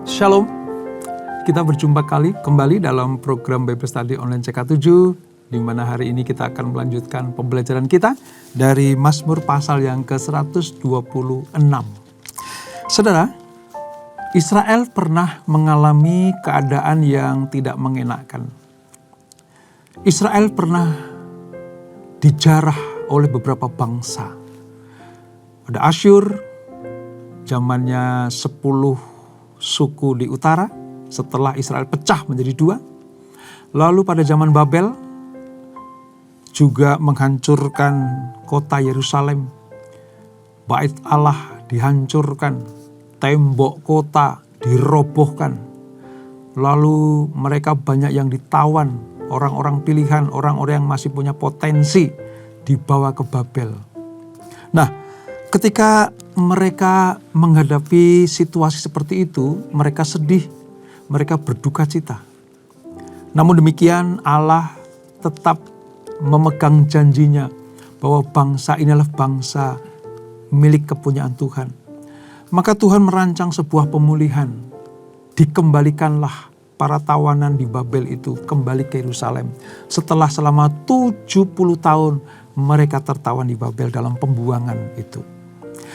Shalom, kita berjumpa kembali dalam program Bible Study Online CK7, di mana hari ini kita akan melanjutkan pembelajaran kita dari Mazmur pasal yang ke-126. Saudara, Israel pernah mengalami keadaan yang tidak mengenakan. Israel pernah dijarah oleh beberapa bangsa. Ada Asyur, zamannya 10 suku di utara setelah Israel pecah menjadi 2. Lalu pada zaman Babel juga menghancurkan kota Yerusalem. Bait Allah dihancurkan, tembok kota dirobohkan. Lalu mereka banyak yang ditawan, orang-orang pilihan, orang-orang yang masih punya potensi dibawa ke Babel. Nah, ketika mereka menghadapi situasi seperti itu, mereka sedih, mereka berduka cita. Namun demikian Allah tetap memegang janjinya bahwa bangsa ini adalah bangsa milik kepunyaan Tuhan. Maka Tuhan merancang sebuah pemulihan. Dikembalikanlah para tawanan di Babel itu kembali ke Yerusalem. Setelah selama 70 tahun mereka tertawan di Babel dalam pembuangan itu.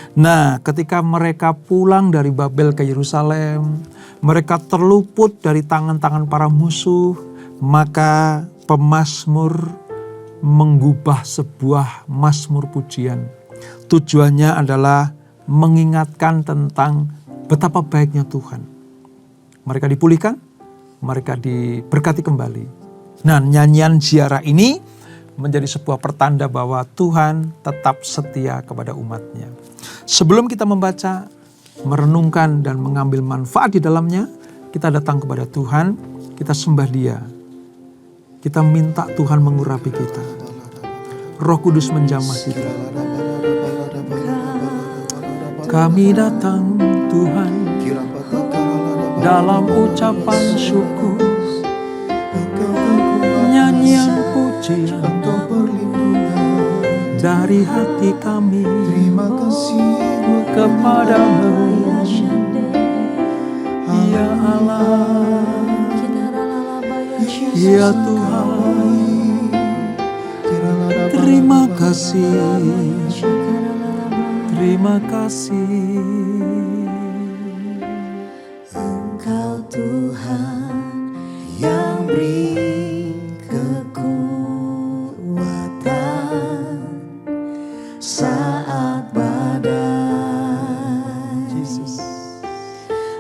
Nah, ketika mereka pulang dari Babel ke Yerusalem, mereka terluput dari tangan-tangan para musuh, maka pemazmur menggubah sebuah mazmur pujian. Tujuannya adalah mengingatkan tentang betapa baiknya Tuhan. Mereka dipulihkan, mereka diberkati kembali. Nah, nyanyian ziarah ini menjadi sebuah pertanda bahwa Tuhan tetap setia kepada umatnya. Sebelum kita membaca, merenungkan dan mengambil manfaat di dalamnya, kita datang kepada Tuhan, kita sembah Dia. Kita minta Tuhan mengurapi kita. Roh Kudus menjamah kita. Kami datang Tuhan dalam ucapan syukur, nyanyian pujian dari hati kami. Terima kasih kepadamu, ya Allah, ya Tuhan. Terima kasih, terima kasih. Engkau Tuhan yang beri kekuatan saat badai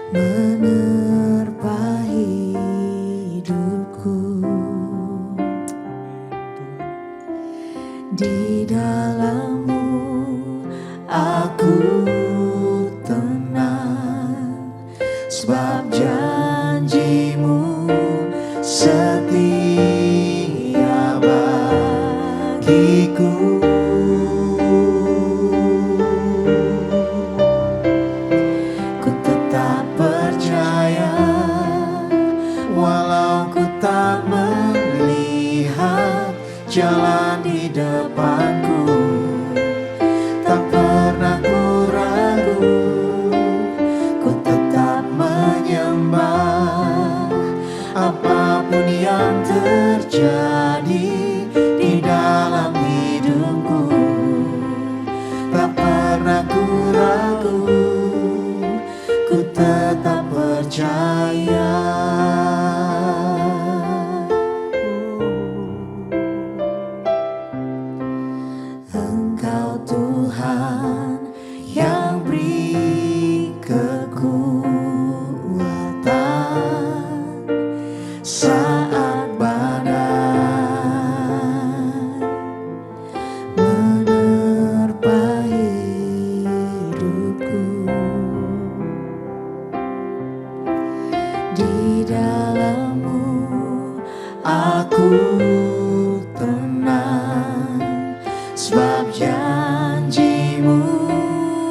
menerpa hidupku. Di dalam-Mu aku tenang, sebab janji-Mu setia bagiku. Ku tetap percaya walau ku tak melihat jalan di depanku. Tak pernah ku ragu, ku tetap menyembah. Apapun yang terjadi di dalam hidupku, tak pernah ku ragu, ku tetap percaya. Engkau Tuhan yang beri kekuatan saat badai menerpa hidupku. Di dalam-Mu aku tenang, sebab janji-Mu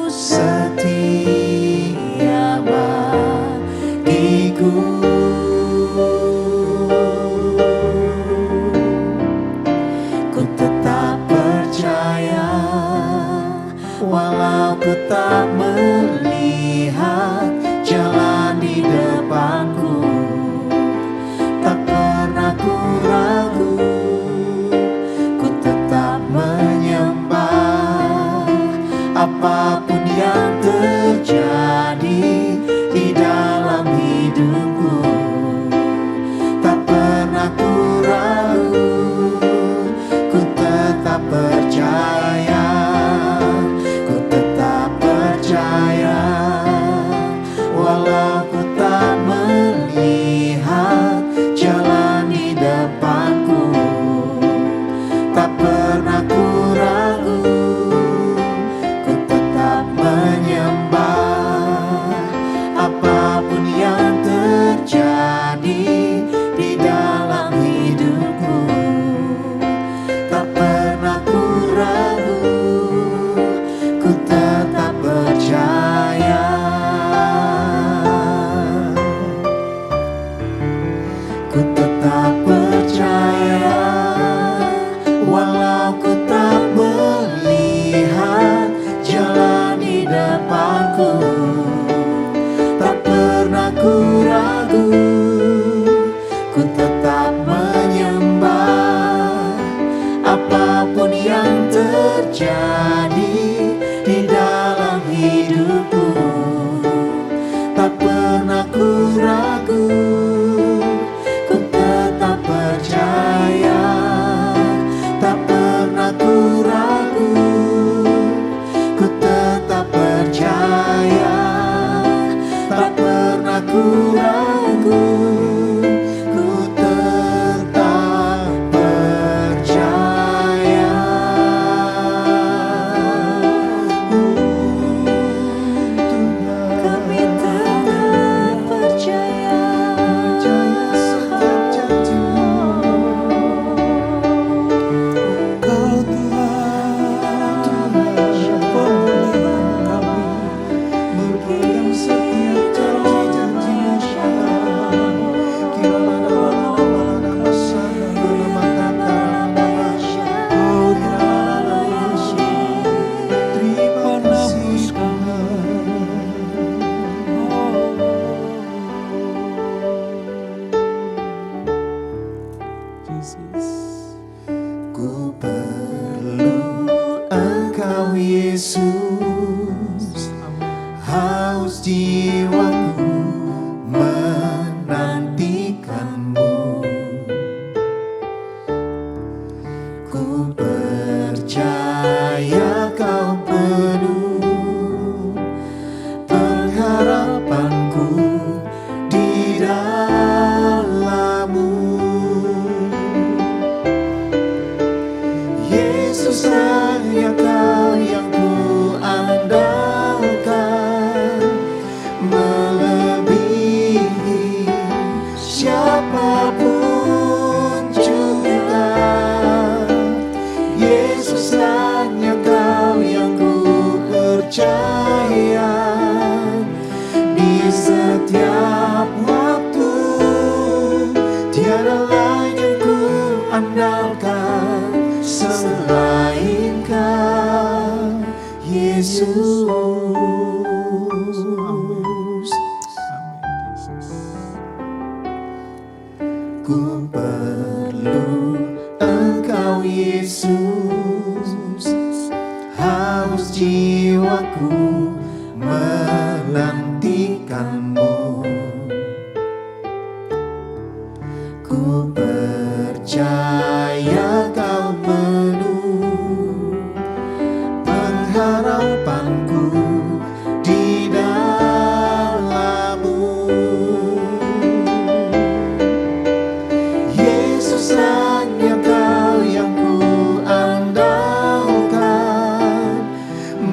setia bagiku. Ku tetap percaya walau ku tak melihat jalan di depan. walau ku tak melihat jalan di depanku, tak pernah ku ragu, ku tetap menyembah. Apapun yang terjadi di dalam hidupku, tak pernah ku ragu, ku tetap percaya. Ku tetap percaya, walau ku tak melihat jalan di depanku, tak pernah ku ragu, ku tetap menyembah. Apapun yang terjadi di dalam hidupku, tak pernah ku ragu, ku tetap percaya. Tak pernah ku ragu, ku tetap percaya. Tak pernah ku ragu, ku tetap percaya. Kami tetap percaya, setiap janji-Mu. Kau Tuhan, pemulih kami, berpegang setiap janji-janji-Mu. Terima kasih Jesus. Ku perlu Engkau Yesus, haus jiwaku menantikan-Mu. Ku percaya Kau penuh pengharapanku di dalam-Mu. Yesus, hanya Kau yang ku andalkan, melebihi siapapun juga. Yesus, hanya Kau yang ku percaya. Di setiap waktu tiada lain yang ku andalkan selain Kau, Yesus. Amin, Jesus. Ku perlu Engkau Yesus, haus jiwaku menantikan-Mu. Ku percaya Kau penuh pengharapanku di dalam-Mu. Yesus, hanya Kau yang ku andalkan,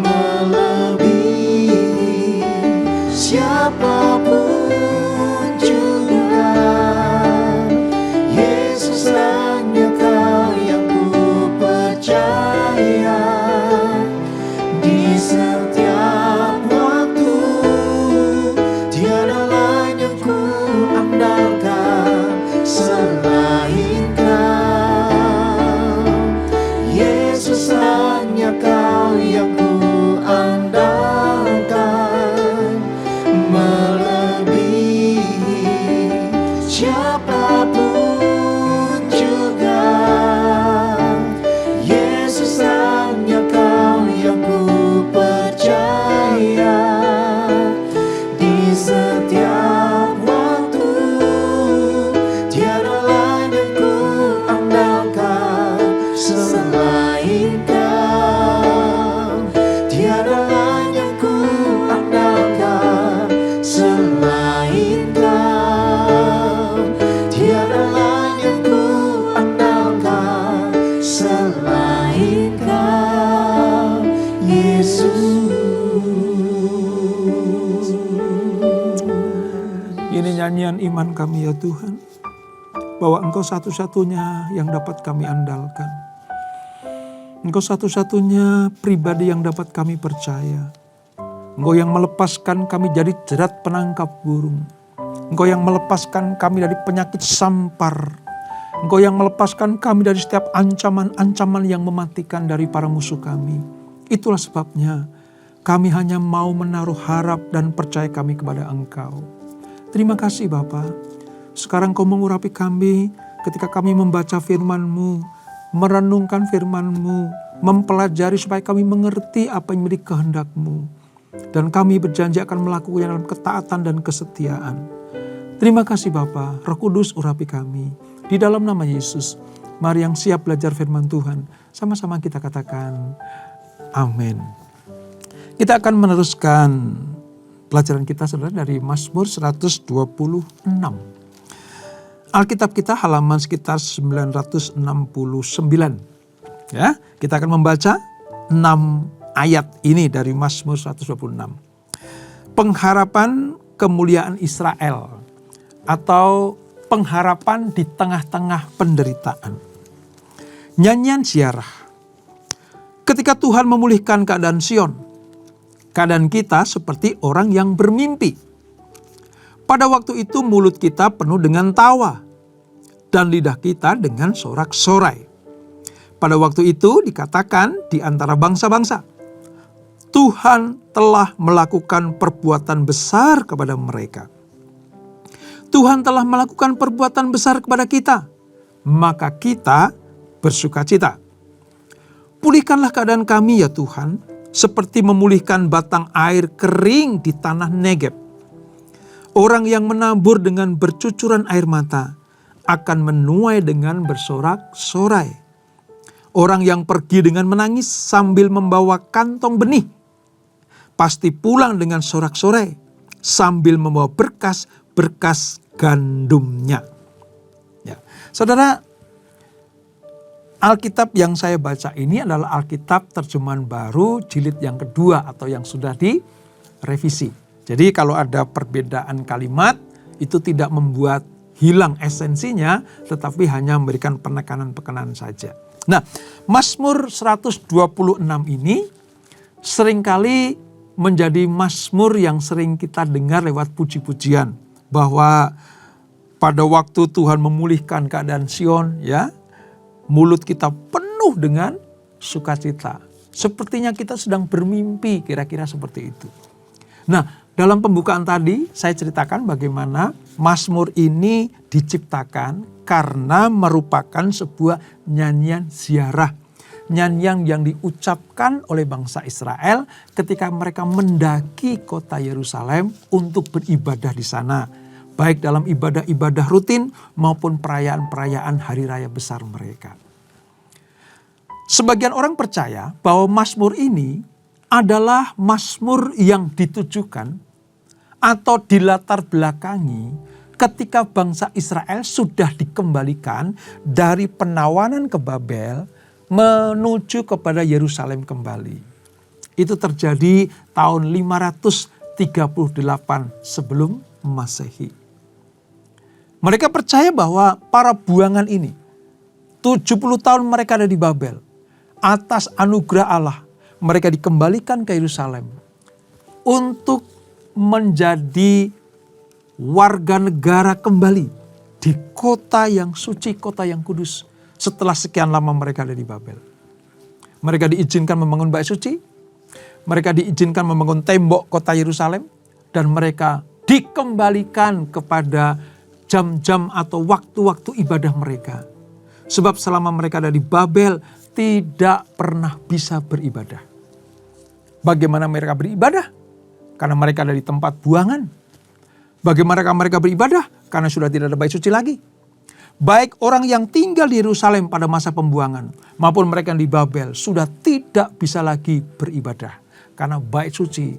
melebihi siapapun juga. Yesus, hanya Kau yang ku percaya. Di setiap waktu tiada lain yang ku andalkan selain Kau. Yesus, hanya Kau yang ku andalkan, melebihi siapapun juga. Yesus, hanya Kau yang ku percaya. Di setiap waktu tiada lain yang ku andalkan selain Kau. Tiada lain yang ku andalkan selain Ini nyanyian iman kami ya Tuhan, bahwa Engkau satu-satunya yang dapat kami andalkan. Engkau satu-satunya pribadi yang dapat kami percaya. Engkau yang melepaskan kami dari jerat penangkap burung. Engkau yang melepaskan kami dari penyakit sampar. Engkau yang melepaskan kami dari setiap ancaman-ancaman yang mematikan dari para musuh kami. Itulah sebabnya kami hanya mau menaruh harap dan percaya kami kepada Engkau. Terima kasih Bapa. Sekarang Kau mengurapi kami ketika kami membaca firman-Mu, merenungkan firman-Mu, mempelajari supaya kami mengerti apa yang menjadi kehendak-Mu. Dan kami berjanji akan melakukannya dalam ketaatan dan kesetiaan. Terima kasih Bapa. Roh Kudus urapi kami. Di dalam nama Yesus, mari yang siap belajar firman Tuhan, sama-sama kita katakan amin. Kita akan meneruskan pelajaran kita saudara dari Mazmur 126. Alkitab kita halaman sekitar 969. Ya, kita akan membaca 6 ayat ini dari Mazmur 126. Pengharapan kemuliaan Israel atau pengharapan di tengah-tengah penderitaan. Nyanyian ziarah. Ketika Tuhan memulihkan keadaan Sion, keadaan kita seperti orang yang bermimpi. Pada waktu itu mulut kita penuh dengan tawa dan lidah kita dengan sorak-sorai. Pada waktu itu dikatakan di antara bangsa-bangsa, Tuhan telah melakukan perbuatan besar kepada mereka. Tuhan telah melakukan perbuatan besar kepada kita, maka kita bersukacita. Pulihkanlah keadaan kami ya Tuhan, seperti memulihkan batang air kering di tanah Negeb. Orang yang menabur dengan bercucuran air mata akan menuai dengan bersorak-sorai. Orang yang pergi dengan menangis sambil membawa kantong benih pasti pulang dengan sorak-sorai sambil membawa berkas gandumnya. Ya. Saudara, Alkitab yang saya baca ini adalah Alkitab terjemahan baru jilid yang kedua atau yang sudah direvisi. Jadi kalau ada perbedaan kalimat itu tidak membuat hilang esensinya, tetapi hanya memberikan penekanan-penekanan saja. Nah, Mazmur 126 ini seringkali menjadi mazmur yang sering kita dengar lewat puji-pujian. Bahwa pada waktu Tuhan memulihkan keadaan Sion, ya, mulut kita penuh dengan sukacita. Sepertinya kita sedang bermimpi, kira-kira seperti itu. Nah, dalam pembukaan tadi saya ceritakan bagaimana mazmur ini diciptakan karena merupakan sebuah nyanyian ziarah. Nyanyian yang diucapkan oleh bangsa Israel ketika mereka mendaki kota Yerusalem untuk beribadah di sana. Baik dalam ibadah-ibadah rutin maupun perayaan-perayaan hari raya besar mereka. Sebagian orang percaya bahwa mazmur ini adalah mazmur yang ditujukan atau dilatar belakangi ketika bangsa Israel sudah dikembalikan dari penawanan ke Babel menuju kepada Yerusalem kembali. Itu terjadi tahun 538 sebelum Masehi. Mereka percaya bahwa para buangan ini 70 tahun mereka ada di Babel. Atas anugerah Allah mereka dikembalikan ke Yerusalem untuk menjadi warga negara kembali di kota yang suci, kota yang kudus. Setelah sekian lama mereka ada di Babel. Mereka diizinkan membangun bait suci. Mereka diizinkan membangun tembok kota Yerusalem. Dan mereka dikembalikan kepada jam-jam atau waktu-waktu ibadah mereka. Sebab selama mereka ada di Babel tidak pernah bisa beribadah. Bagaimana mereka beribadah? Karena mereka ada di tempat buangan. Bagaimana mereka beribadah? Karena sudah tidak ada bait suci lagi. Baik orang yang tinggal di Yerusalem pada masa pembuangan maupun mereka yang di Babel sudah tidak bisa lagi beribadah. Karena bait suci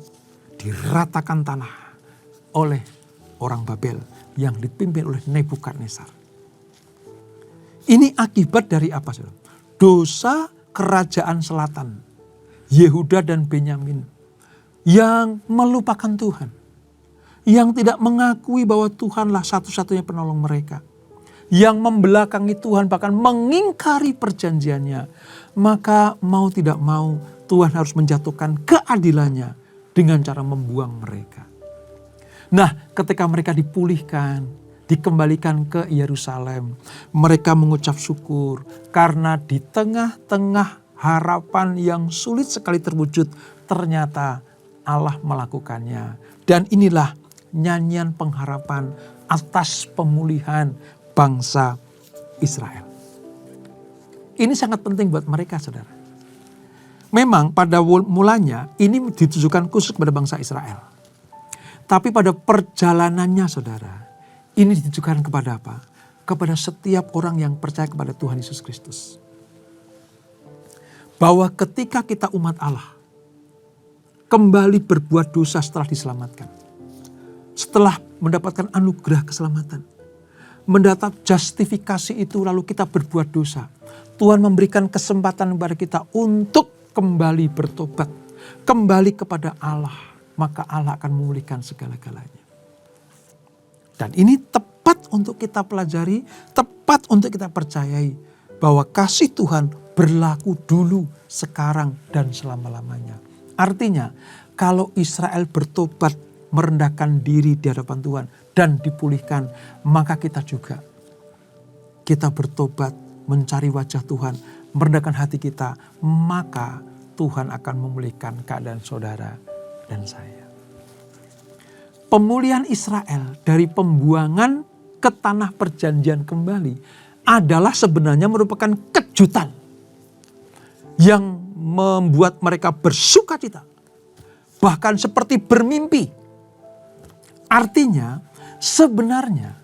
diratakan tanah oleh orang Babel yang dipimpin oleh Nebukadnezar. Ini akibat dari apa? Dosa kerajaan selatan, Yehuda dan Benyamin yang melupakan Tuhan. yang tidak mengakui bahwa Tuhanlah satu-satunya penolong mereka, yang membelakangi Tuhan bahkan mengingkari perjanjiannya, maka mau tidak mau Tuhan harus menjatuhkan keadilannya dengan cara membuang mereka. Nah, ketika mereka dipulihkan, dikembalikan ke Yerusalem, mereka mengucap syukur karena di tengah-tengah harapan yang sulit sekali terwujud, ternyata Allah melakukannya. Dan inilah nyanyian pengharapan atas pemulihan bangsa Israel. Ini sangat penting buat mereka, saudara. Memang pada mulanya ini ditujukan khusus kepada bangsa Israel. Tapi pada perjalanannya, saudara, ini ditujukan kepada apa? Kepada setiap orang yang percaya kepada Tuhan Yesus Kristus. Bahwa ketika kita umat Allah kembali berbuat dosa setelah diselamatkan, setelah mendapatkan anugerah keselamatan, mendapat justifikasi itu lalu kita berbuat dosa, Tuhan memberikan kesempatan kepada kita untuk kembali bertobat, kembali kepada Allah, maka Allah akan memulihkan segala-galanya. Dan ini tepat untuk kita pelajari, tepat untuk kita percayai bahwa kasih Tuhan berlaku dulu, sekarang, dan selama-lamanya. Artinya, kalau Israel bertobat, merendahkan diri di hadapan Tuhan dan dipulihkan, maka kita juga. Kita bertobat, mencari wajah Tuhan, merendahkan hati kita, maka Tuhan akan memulihkan keadaan saudara dan saya. Pemulihan Israel dari pembuangan ke tanah perjanjian kembali adalah sebenarnya merupakan kejutan yang membuat mereka bersukacita, bahkan seperti bermimpi. Artinya sebenarnya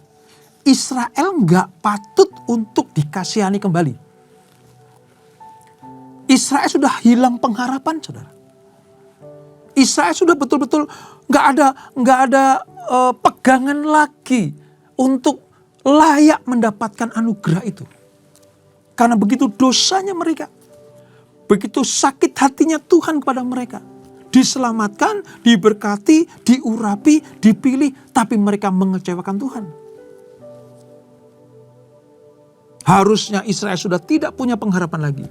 Israel nggak patut untuk dikasihani kembali. Israel sudah hilang pengharapan, saudara. Israel sudah betul-betul nggak ada pegangan lagi untuk layak mendapatkan anugerah itu. Karena begitu dosanya mereka, begitu sakit hatinya Tuhan kepada mereka. Diselamatkan, diberkati, diurapi, dipilih, tapi mereka mengecewakan Tuhan. Harusnya Israel sudah tidak punya pengharapan lagi.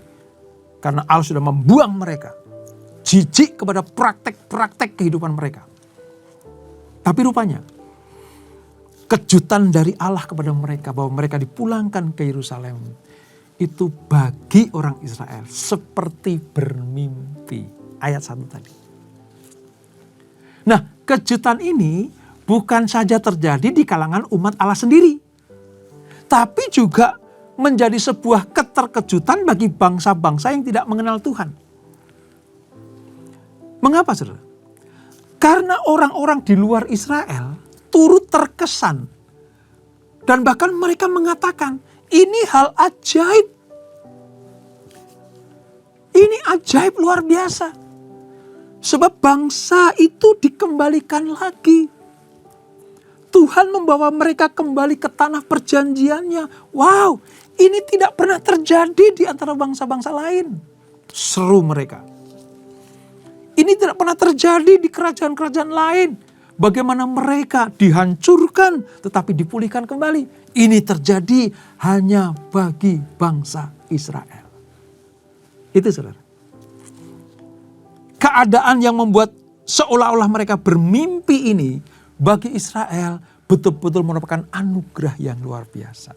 Karena Allah sudah membuang mereka. Jijik kepada praktek-praktek kehidupan mereka. Tapi rupanya, kejutan dari Allah kepada mereka bahwa mereka dipulangkan ke Yerusalem, itu bagi orang Israel seperti bermimpi. Ayat 1 tadi. Nah, kejutan ini bukan saja terjadi di kalangan umat Allah sendiri, tapi juga menjadi sebuah keterkejutan bagi bangsa-bangsa yang tidak mengenal Tuhan. Mengapa, saudara? Karena orang-orang di luar Israel turut terkesan dan bahkan mereka mengatakan, ini hal ajaib. Ini ajaib luar biasa. Sebab bangsa itu dikembalikan lagi. Tuhan membawa mereka kembali ke tanah perjanjiannya. Wow, ini tidak pernah terjadi di antara bangsa-bangsa lain. Seru mereka. Ini tidak pernah terjadi di kerajaan-kerajaan lain. Bagaimana mereka dihancurkan tetapi dipulihkan kembali. Ini terjadi hanya bagi bangsa Israel. Itu, saudara. Keadaan yang membuat seolah-olah mereka bermimpi ini bagi Israel betul-betul merupakan anugerah yang luar biasa.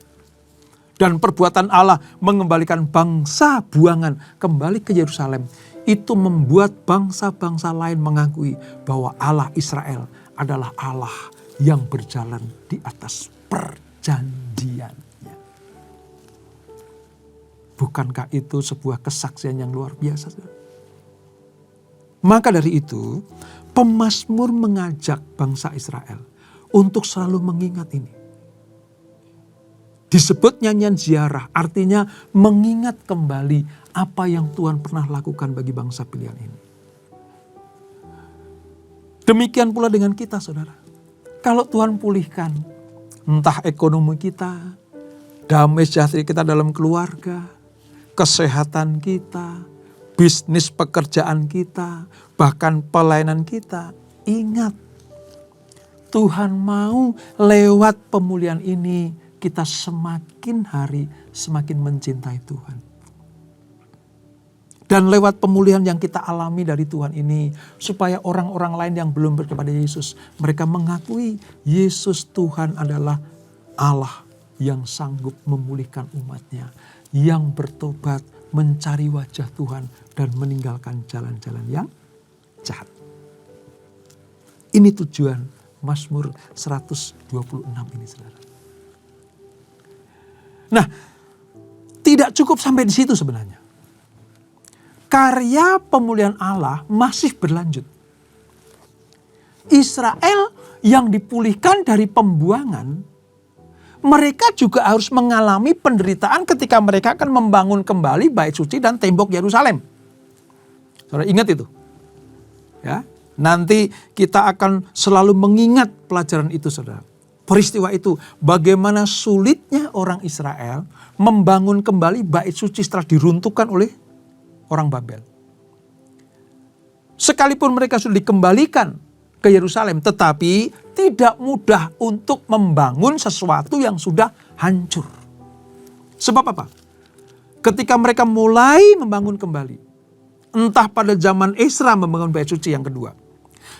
Dan perbuatan Allah mengembalikan bangsa buangan kembali ke Yerusalem itu membuat bangsa-bangsa lain mengakui bahwa Allah Israel adalah Allah yang berjalan di atas perjanjiannya. Bukankah itu sebuah kesaksian yang luar biasa? Maka dari itu, pemazmur mengajak bangsa Israel untuk selalu mengingat ini. Disebut nyanyian ziarah, artinya mengingat kembali apa yang Tuhan pernah lakukan bagi bangsa pilihan ini. Demikian pula dengan kita, saudara. Kalau Tuhan pulihkan, entah ekonomi kita, damai sejahtera kita dalam keluarga, kesehatan kita, bisnis pekerjaan kita, bahkan pelayanan kita, ingat, Tuhan mau lewat pemulihan ini kita semakin hari semakin mencintai Tuhan. Dan lewat pemulihan yang kita alami dari Tuhan ini, supaya orang-orang lain yang belum kepada Yesus, mereka mengakui Yesus Tuhan adalah Allah yang sanggup memulihkan umatnya, yang bertobat, mencari wajah Tuhan, dan meninggalkan jalan-jalan yang jahat. Ini tujuan Mazmur 126 ini, saudara. Nah, tidak cukup sampai di situ sebenarnya. Karya pemulihan Allah masih berlanjut. Israel yang dipulihkan dari pembuangan, mereka juga harus mengalami penderitaan ketika mereka akan membangun kembali bait suci dan tembok Yerusalem. Saudara ingat itu? Ya, nanti kita akan selalu mengingat pelajaran itu, saudara. Peristiwa itu, bagaimana sulitnya orang Israel membangun kembali bait suci setelah diruntuhkan oleh orang Babel. Sekalipun mereka sudah dikembalikan ke Yerusalem, tetapi tidak mudah untuk membangun sesuatu yang sudah hancur. Sebab apa? Ketika mereka mulai membangun kembali, entah pada zaman Esra membangun bait suci yang kedua,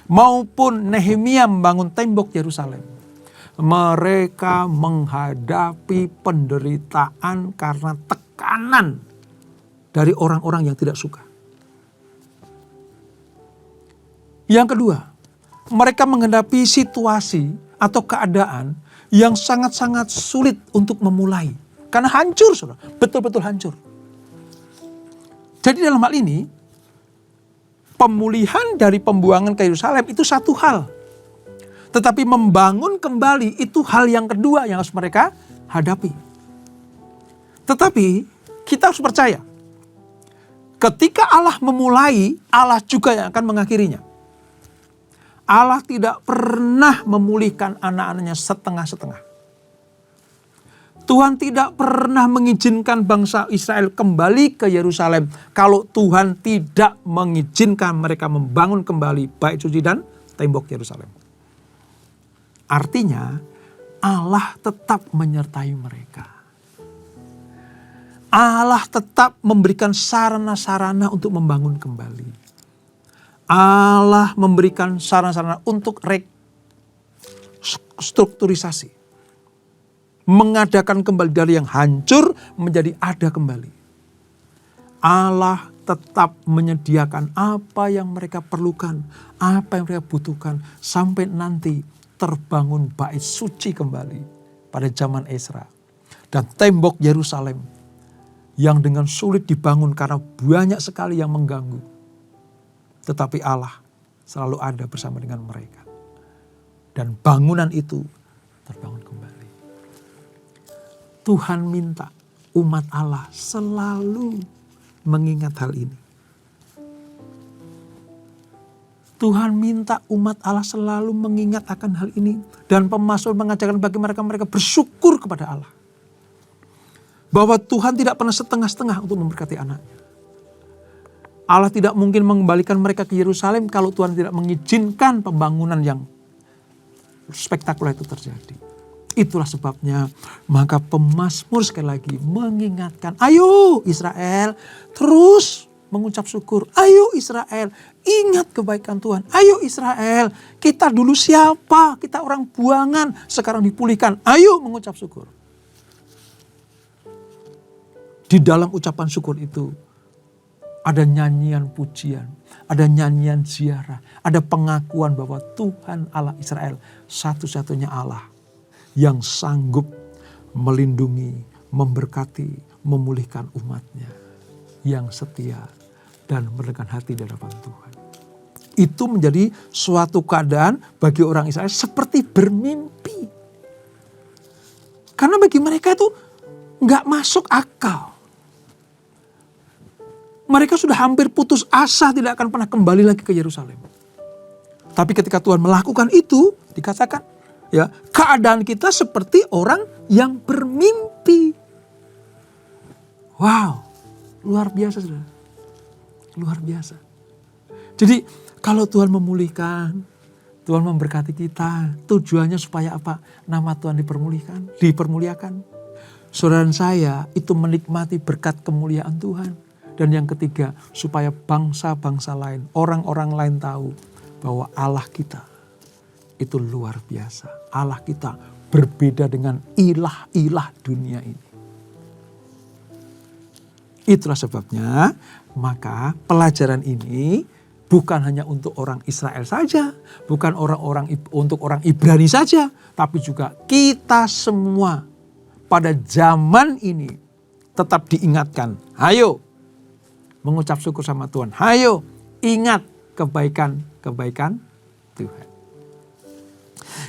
maupun Nehemia membangun tembok Yerusalem, mereka menghadapi penderitaan karena tekanan dari orang-orang yang tidak suka. Yang kedua, mereka menghadapi situasi atau keadaan yang sangat-sangat sulit untuk memulai. Karena hancur, saudara. Betul-betul hancur. Jadi dalam hal ini, pemulihan dari pembuangan ke Yerusalem itu satu hal. Tetapi membangun kembali itu hal yang kedua yang harus mereka hadapi. Tetapi kita harus percaya, ketika Allah memulai, Allah juga yang akan mengakhirinya. Allah tidak pernah memulihkan anak-anaknya setengah-setengah. Tuhan tidak pernah mengizinkan bangsa Israel kembali ke Yerusalem kalau Tuhan tidak mengizinkan mereka membangun kembali bait suci dan tembok Yerusalem. Artinya Allah tetap menyertai mereka. Allah tetap memberikan sarana-sarana untuk membangun kembali. Allah memberikan sarana-sarana untuk restrukturisasi. Mengadakan kembali dari yang hancur menjadi ada kembali. Allah tetap menyediakan apa yang mereka perlukan, apa yang mereka butuhkan, sampai nanti terbangun bait suci kembali pada zaman Esra. Dan tembok Yerusalem yang dengan sulit dibangun karena banyak sekali yang mengganggu. Tetapi Allah selalu ada bersama dengan mereka. Dan bangunan itu terbangun kembali. Tuhan minta umat Allah selalu mengingat hal ini. Tuhan minta umat Allah selalu mengingat akan hal ini. Dan pemazmur mengajarkan bagi mereka bersyukur kepada Allah. Bahwa Tuhan tidak pernah setengah-setengah untuk memberkati anaknya. Allah tidak mungkin mengembalikan mereka ke Yerusalem kalau Tuhan tidak mengizinkan pembangunan yang spektakuler itu terjadi. Itulah sebabnya maka pemazmur sekali lagi mengingatkan, ayo Israel terus mengucap syukur. Ayo Israel, ingat kebaikan Tuhan. Ayo Israel, kita dulu siapa? Kita orang buangan, sekarang dipulihkan. Ayo mengucap syukur. Di dalam ucapan syukur itu ada nyanyian pujian, ada nyanyian ziarah, ada pengakuan bahwa Tuhan Allah Israel satu-satunya Allah yang sanggup melindungi, memberkati, memulihkan umatnya yang setia dan merendahkan hati di hadapan Tuhan. Itu menjadi suatu keadaan bagi orang Israel seperti bermimpi. Karena bagi mereka itu nggak masuk akal. Mereka sudah hampir putus asa tidak akan pernah kembali lagi ke Yerusalem. Tapi ketika Tuhan melakukan itu, dikatakan, ya, keadaan kita seperti orang yang bermimpi. Wow, luar biasa saudara. Luar biasa. Jadi kalau Tuhan memulihkan, Tuhan memberkati kita. Tujuannya supaya apa? Nama Tuhan dipermuliakan. Saudara saya itu menikmati berkat kemuliaan Tuhan. Dan yang ketiga, supaya bangsa-bangsa lain, orang-orang lain tahu bahwa Allah kita itu luar biasa. Allah kita berbeda dengan ilah-ilah dunia ini. Itulah sebabnya, maka pelajaran ini bukan hanya untuk orang Israel saja, bukan untuk orang Ibrani saja, tapi juga kita semua pada zaman ini tetap diingatkan. Hayo mengucap syukur sama Tuhan. Hayo ingat kebaikan-kebaikan Tuhan.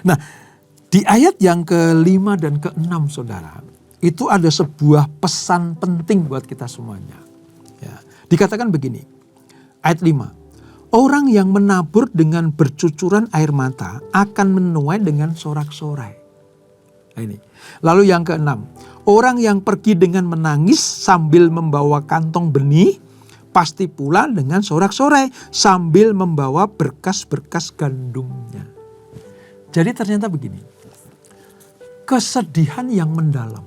Nah, di ayat yang ke-5 dan ke-6 saudara, itu ada sebuah pesan penting buat kita semuanya. Ya, dikatakan begini, ayat 5. Orang yang menabur dengan bercucuran air mata akan menuai dengan sorak-sorai. Nah, ini. Lalu yang ke-6. Orang yang pergi dengan menangis sambil membawa kantong benih, pasti pula dengan sorak-sorai sambil membawa berkas-berkas gandumnya. Jadi ternyata begini. Kesedihan yang mendalam.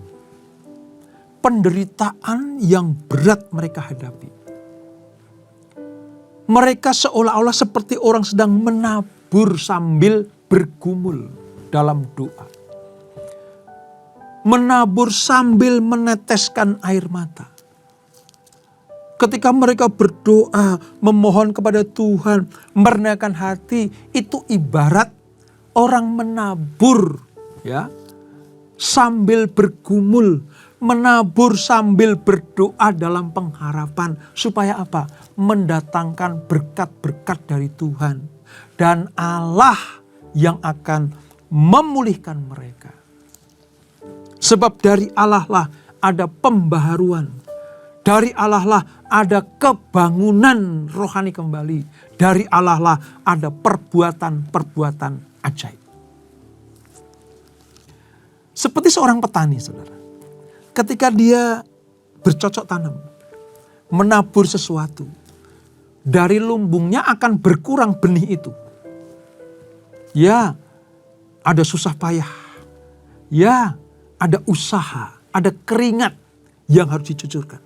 Penderitaan yang berat mereka hadapi. Mereka seolah-olah seperti orang sedang menabur sambil bergumul dalam doa. Menabur sambil meneteskan air mata. Ketika mereka berdoa, memohon kepada Tuhan, merendahkan hati, itu ibarat orang menabur, ya, sambil bergumul, menabur sambil berdoa dalam pengharapan. Supaya apa? Mendatangkan berkat-berkat dari Tuhan. Dan Allah yang akan memulihkan mereka. Sebab dari Allah lah ada pembaharuan. Dari Allah lah ada kebangunan rohani kembali. Dari Allah lah ada perbuatan-perbuatan ajaib. Seperti seorang petani, saudara. Ketika dia bercocok tanam, menabur sesuatu, dari lumbungnya akan berkurang benih itu. Ya, ada susah payah. Ya, ada usaha, ada keringat yang harus dicucurkan.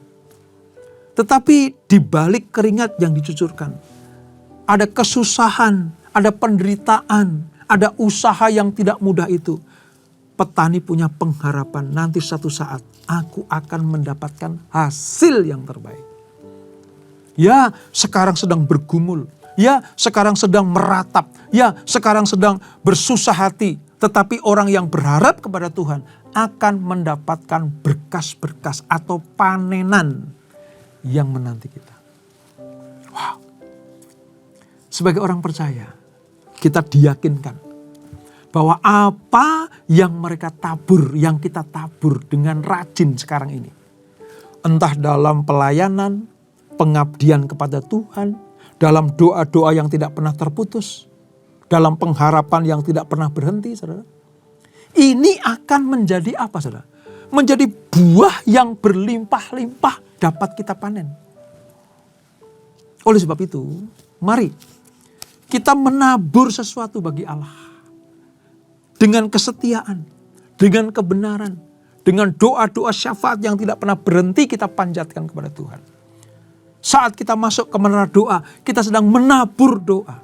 Tetapi di balik keringat yang dicucurkan, ada kesusahan, ada penderitaan, ada usaha yang tidak mudah itu. Petani punya pengharapan, nanti satu saat aku akan mendapatkan hasil yang terbaik. Ya, sekarang sedang bergumul. Ya, sekarang sedang meratap. Ya, sekarang sedang bersusah hati. Tetapi orang yang berharap kepada Tuhan akan mendapatkan berkas-berkas atau panenan yang menanti kita. Wow. Sebagai orang percaya, kita diyakinkan bahwa apa yang mereka tabur, yang kita tabur dengan rajin sekarang ini. Entah dalam pelayanan, pengabdian kepada Tuhan, dalam doa-doa yang tidak pernah terputus, dalam pengharapan yang tidak pernah berhenti, saudara. Ini akan menjadi apa, saudara? Menjadi buah yang berlimpah-limpah dapat kita panen. Oleh sebab itu, mari kita menabur sesuatu bagi Allah. Dengan kesetiaan, dengan kebenaran, dengan doa-doa syafaat yang tidak pernah berhenti kita panjatkan kepada Tuhan. Saat kita masuk ke menara doa, kita sedang menabur doa.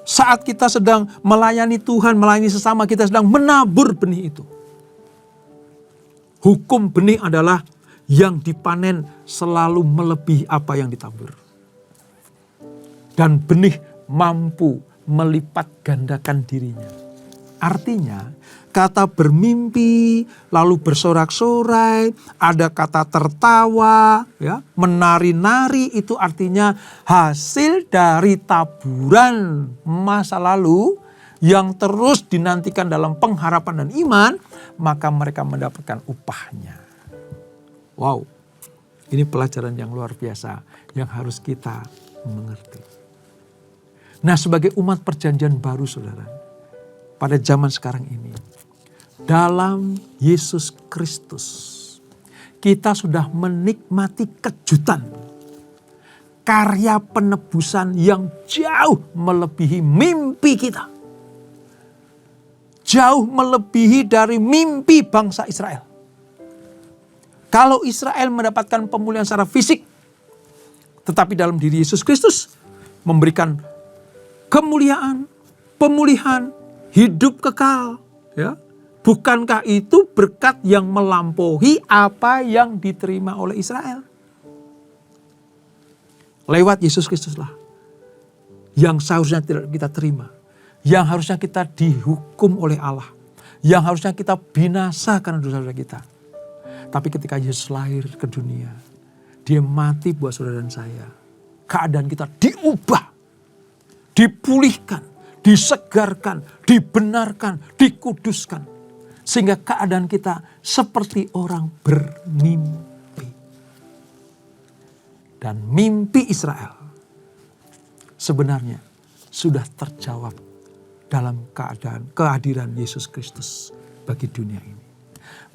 Saat kita sedang melayani Tuhan, melayani sesama, kita sedang menabur benih itu. Hukum benih adalah yang dipanen selalu melebihi apa yang ditabur. Dan benih mampu melipat gandakan dirinya. Artinya kata bermimpi, lalu bersorak-sorai, ada kata tertawa, ya, menari-nari, itu artinya hasil dari taburan masa lalu yang terus dinantikan dalam pengharapan dan iman, maka mereka mendapatkan upahnya. Wow, ini pelajaran yang luar biasa yang harus kita mengerti. Nah, sebagai umat perjanjian baru, saudara, pada zaman sekarang ini, dalam Yesus Kristus, kita sudah menikmati kejutan. karya penebusan yang jauh melebihi mimpi kita. Jauh melebihi dari mimpi bangsa Israel. Kalau Israel mendapatkan pemulihan secara fisik, tetapi dalam diri Yesus Kristus memberikan kemuliaan, pemulihan, hidup kekal. Ya. Bukankah itu berkat yang melampaui apa yang diterima oleh Israel? Lewat Yesus Kristuslah yang seharusnya tidak kita terima, yang harusnya kita dihukum oleh Allah, yang harusnya kita binasa karena dosa-dosa kita. Tapi ketika Yesus lahir ke dunia, dia mati buat saudara dan saya. Keadaan kita diubah, dipulihkan, disegarkan, dibenarkan, dikuduskan. Sehingga keadaan kita seperti orang bermimpi. Dan mimpi Israel sebenarnya sudah terjawab dalam keadaan kehadiran Yesus Kristus bagi dunia ini.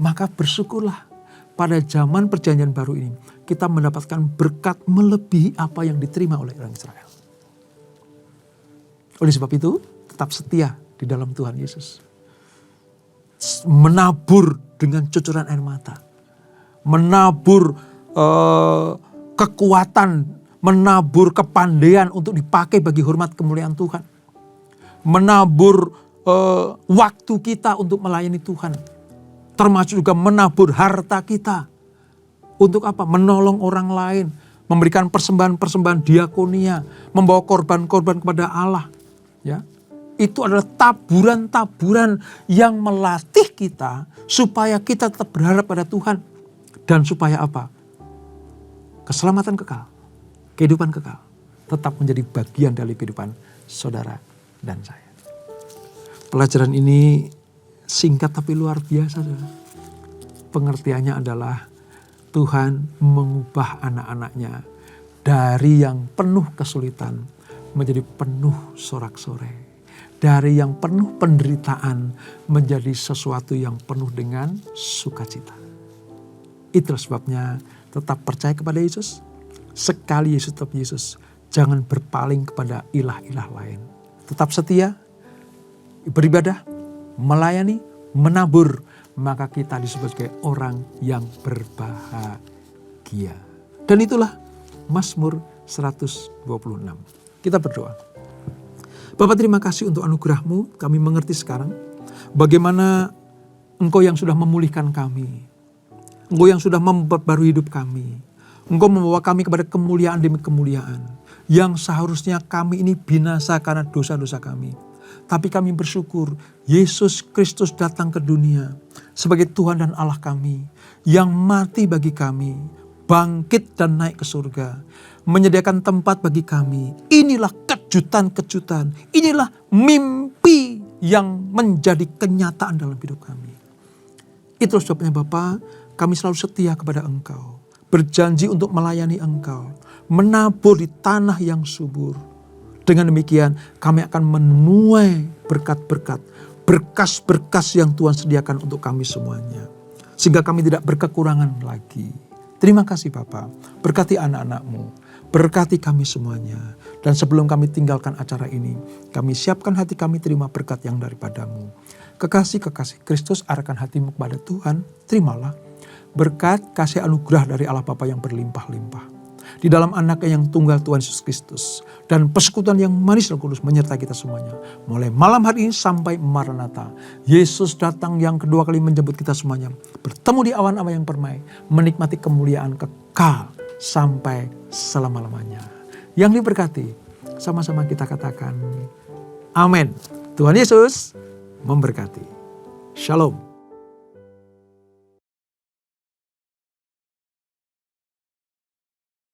Maka bersyukurlah pada zaman perjanjian baru ini kita mendapatkan berkat melebihi apa yang diterima oleh orang Israel. Oleh sebab itu tetap setia di dalam Tuhan Yesus. Menabur dengan cucuran air mata. Menabur kekuatan, menabur kepandaian untuk dipakai bagi hormat kemuliaan Tuhan. Menabur waktu kita untuk melayani Tuhan. Termasuk juga menabur harta kita. Untuk apa? Menolong orang lain. Memberikan persembahan-persembahan diakonia. Membawa korban-korban kepada Allah. Ya. Itu adalah taburan-taburan yang melatih kita supaya kita tetap berharap pada Tuhan. Dan supaya apa? Keselamatan kekal, kehidupan kekal tetap menjadi bagian dari kehidupan saudara dan saya. Pelajaran ini singkat tapi luar biasa. Saudara. Pengertiannya adalah Tuhan mengubah anak-anaknya dari yang penuh kesulitan menjadi penuh sorak-sorai. Dari yang penuh penderitaan menjadi sesuatu yang penuh dengan sukacita. Itulah sebabnya tetap percaya kepada Yesus. Sekali Yesus tetap Yesus. Jangan berpaling kepada ilah-ilah lain. Tetap setia, beribadah, melayani, menabur. Maka kita disebut sebagai orang yang berbahagia. Dan itulah Mazmur 126. Kita berdoa. Bapak terima kasih untuk anugerah-Mu. Kami mengerti sekarang bagaimana Engkau yang sudah memulihkan kami. Engkau yang sudah memperbarui hidup kami. Engkau membawa kami kepada kemuliaan demi kemuliaan. Yang seharusnya kami ini binasa karena dosa-dosa kami. Tapi kami bersyukur Yesus Kristus datang ke dunia sebagai Tuhan dan Allah kami. Yang mati bagi kami. Bangkit dan naik ke surga. Menyediakan tempat bagi kami. Inilah kejutan-kejutan. Inilah mimpi yang menjadi kenyataan dalam hidup kami. Itu sebabnya Bapa, kami selalu setia kepada Engkau. Berjanji untuk melayani Engkau. Menabur di tanah yang subur. Dengan demikian kami akan menuai berkat-berkat. Berkas-berkas yang Tuhan sediakan untuk kami semuanya. Sehingga kami tidak berkekurangan lagi. Terima kasih Bapa. Berkati anak-anak-Mu. Berkati kami semuanya. Dan sebelum kami tinggalkan acara ini, kami siapkan hati kami terima berkat yang daripada-Mu. Kekasih-kekasih Kristus, arahkan hatimu kepada Tuhan, terimalah berkat kasih anugerah dari Allah Bapa yang berlimpah-limpah. Di dalam anaknya yang tunggal Tuhan Yesus Kristus. Dan persekutuan yang manis dan kudus menyertai kita semuanya. Mulai malam hari ini sampai Maranatha. Yesus datang yang kedua kali menjemput kita semuanya. Bertemu di awan-awan yang permai. Menikmati kemuliaan kekal sampai selama-lamanya. Yang diberkati, sama-sama kita katakan amin. Tuhan Yesus memberkati. Shalom.